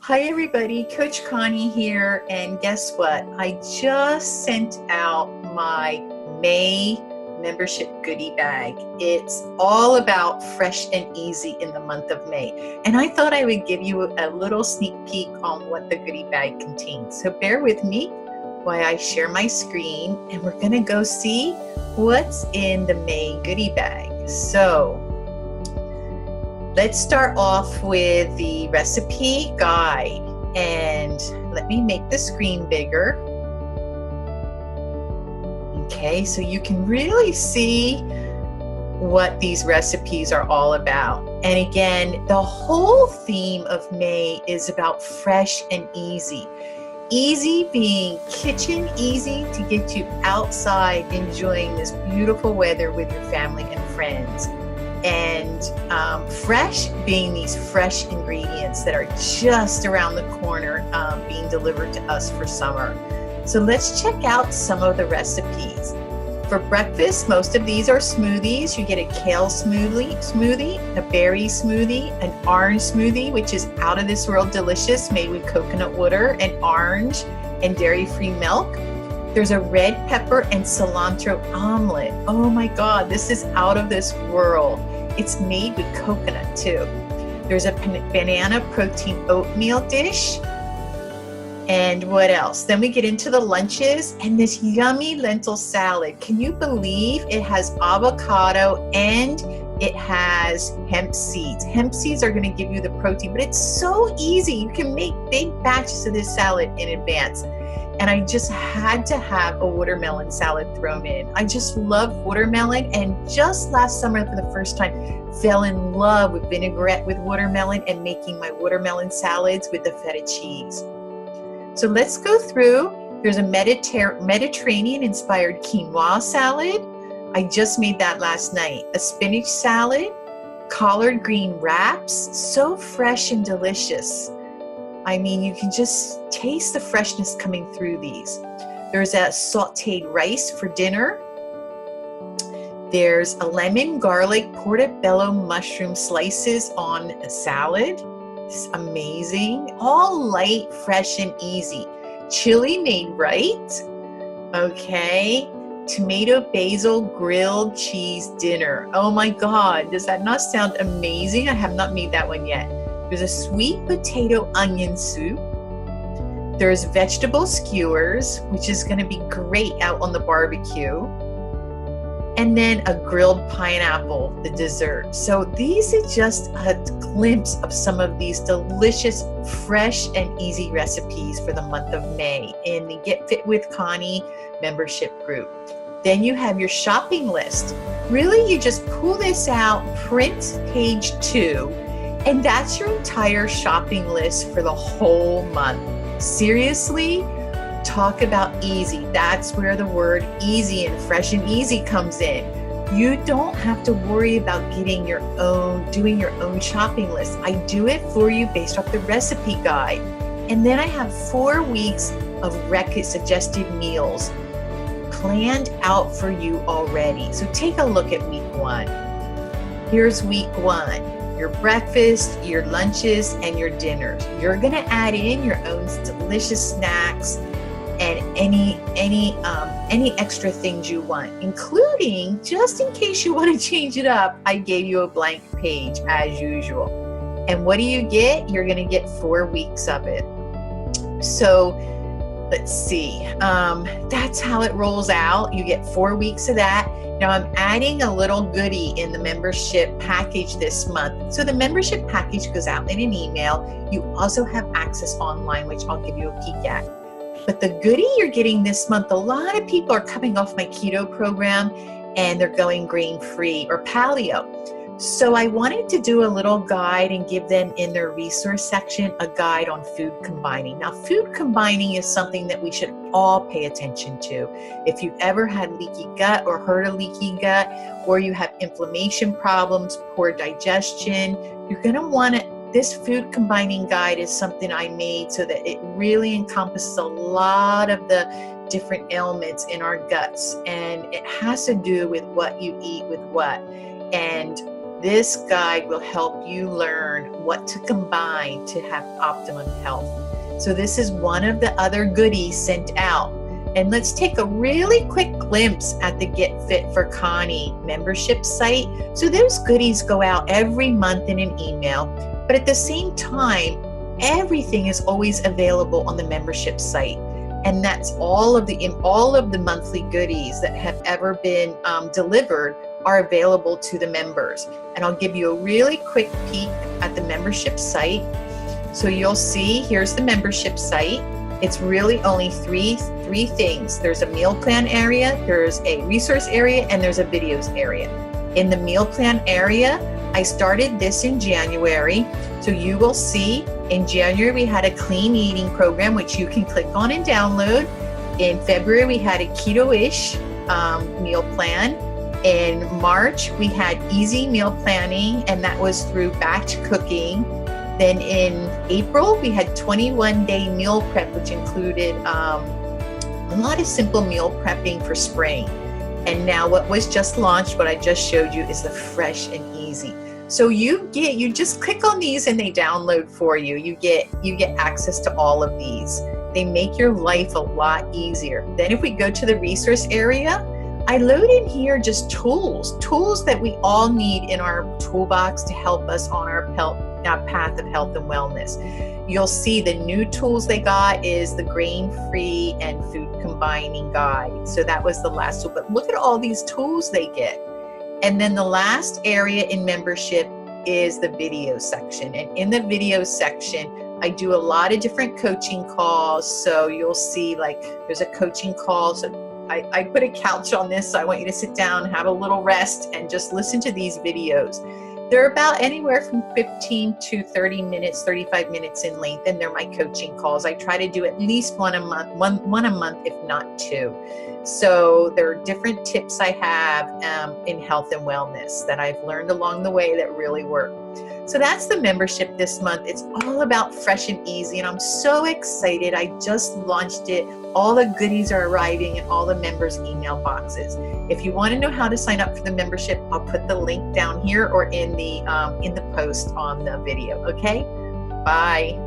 Hi everybody, Coach Connie here, and guess what? I just sent out my May membership goodie bag. It's all about fresh and easy in the month of May, and I thought I would give you a little sneak peek on what the goodie bag contains. So bear with me while I share my screen, and we're gonna go see what's in the May goodie bag. So let's start off with the recipe guide, and let me make the screen bigger. Okay, so you can really see what these recipes are all about. And again, the whole theme of May is about fresh and easy. Easy being kitchen easy to get you outside enjoying this beautiful weather with your family and friends. And fresh being these fresh ingredients that are just around the corner being delivered to us for summer. So let's check out some of the recipes. For breakfast, most of these are smoothies. You get a kale smoothie, a berry smoothie, an orange smoothie, which is out of this world delicious, made with coconut water and orange and dairy-free milk. There's a red pepper and cilantro omelet. Oh my God, this is out of this world. It's made with coconut too. There's a banana protein oatmeal dish. And what else? Then we get into the lunches and this yummy lentil salad. Can you believe it has avocado and it has hemp seeds? Hemp seeds are gonna give you the protein, but it's so easy. You can make big batches of this salad in advance. And I just had to have a watermelon salad thrown in. I just love watermelon, and just last summer for the first time fell in love with vinaigrette with watermelon and making my watermelon salads with the feta cheese. So let's go through. There's a Mediterranean inspired quinoa salad. I just made that last night. A spinach salad, collard green wraps, so fresh and delicious. I mean, you can just taste the freshness coming through these. There's a sauteed rice for dinner. There's a lemon garlic portobello mushroom slices on a salad. It's amazing. All light, fresh, and easy. Chili made right. Okay. Tomato basil grilled cheese dinner. Oh my God, does that not sound amazing? I have not made that one yet. There's a sweet potato onion soup. There's vegetable skewers, which is going to be great out on the barbecue. And then a grilled pineapple, the dessert. So these are just a glimpse of some of these delicious, fresh and easy recipes for the month of May in the Get Fit with Connie membership group. Then you have your shopping list. Really, you just pull this out, print page 2, and that's your entire shopping list for the whole month. Seriously, talk about easy. That's where the word easy and fresh and easy comes in. You don't have to worry about doing your own shopping list. I do it for you based off the recipe guide. And then I have 4 weeks of suggested meals planned out for you already. So take a look at week 1. Here's week 1. Your breakfast, your lunches, and your dinners. You're gonna add in your own delicious snacks and any extra things you want, including, just in case you want to change it up, I gave you a blank page as usual. And what do you get? You're gonna get 4 weeks of it. So let's see, that's how it rolls out. You get 4 weeks of that. Now I'm adding a little goodie in the membership package this month. So the membership package goes out in an email. You also have access online, which I'll give you a peek at. But the goodie you're getting this month, a lot of people are coming off my keto program and they're going grain-free or paleo. So I wanted to do a little guide and give them in their resource section a guide on food combining. Now, food combining is something that we should all pay attention to. If you've ever had leaky gut or heard of leaky gut, or you have inflammation problems, poor digestion, you're going to want to, this food combining guide is something I made so that it really encompasses a lot of the different ailments in our guts. And it has to do with what you eat with what. And This guide will help you learn what to combine to have optimum health. So this is one of the other goodies sent out. And let's take a really quick glimpse at the Get Fit for Connie membership site. So those goodies go out every month in an email, but at the same time, everything is always available on the membership site. And that's all of the monthly goodies that have ever been delivered are available to the members. And I'll give you a really quick peek at the membership site. So you'll see, here's the membership site. It's really only three things. There's a meal plan area, there's a resource area, and there's a videos area. In the meal plan area, I started this in January. So you will see in January, we had a clean eating program, which you can click on and download. In February, we had a keto-ish meal plan. In March, we had easy meal planning, and that was through batch cooking. Then in April, we had 21-day meal prep, which included a lot of simple meal prepping for spring. And now what was just launched, what I just showed you, is the Fresh and Easy. So you just click on these and they download for you. You get access to all of these. They make your life a lot easier. Then if we go to the resource area, I load in here just tools that we all need in our toolbox to help us on our path of health and wellness. You'll see the new tools they got is the grain-free and food combining guide. So that was the last tool, but look at all these tools they get. And then the last area in membership is the video section. And in the video section, I do a lot of different coaching calls. So you'll see like there's a coaching call. So I put a couch on this, so I want you to sit down, have a little rest, and just listen to these videos. They're about anywhere from 15 to 30 minutes, 35 minutes in length, and they're my coaching calls. I try to do at least one a month, if not two. So there are different tips I have in health and wellness that I've learned along the way that really work. So that's the membership this month. It's all about Fresh and Easy, and I'm so excited. I just launched it. All the goodies are arriving in all the members' email boxes. If you want to know how to sign up for the membership, I'll put the link down here or in the post on the video. Okay? Bye.